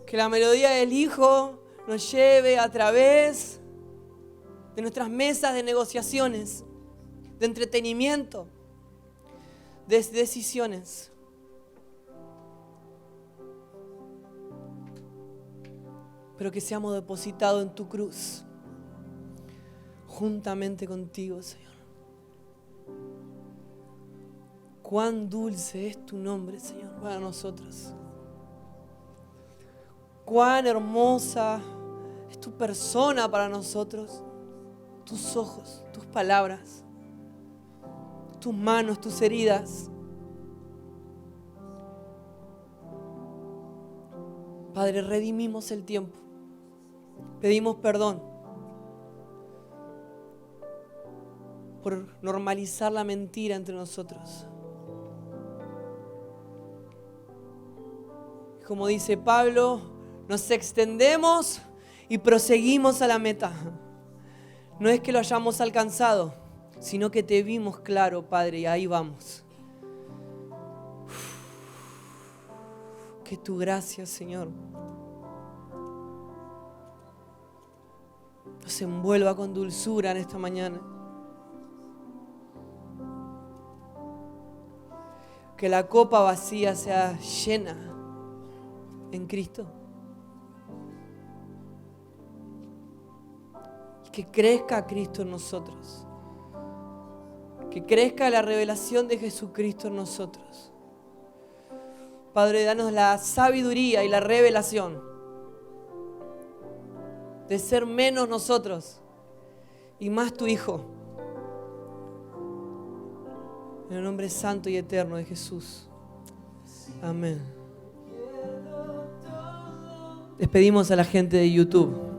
Que la melodía del Hijo nos lleve a través de nuestras mesas de negociaciones, de entretenimiento, de decisiones. Pero que seamos depositados en tu cruz, juntamente contigo, Señor. Cuán dulce es tu nombre, Señor, para nosotros. Cuán hermosa es tu persona para nosotros. Tus ojos, tus palabras, tus manos, tus heridas. Padre, redimimos el tiempo. Pedimos perdón por normalizar la mentira entre nosotros. Como dice Pablo, nos extendemos y proseguimos a la meta. No es que lo hayamos alcanzado, sino que te vimos claro, Padre, y ahí vamos. Que tu gracia, Señor, nos envuelva con dulzura en esta mañana. Que la copa vacía sea llena en Cristo. Y que crezca Cristo en nosotros. Que crezca la revelación de Jesucristo en nosotros. Padre, danos la sabiduría y la revelación de ser menos nosotros y más tu Hijo. En el nombre santo y eterno de Jesús. Amén. Despedimos a la gente de YouTube.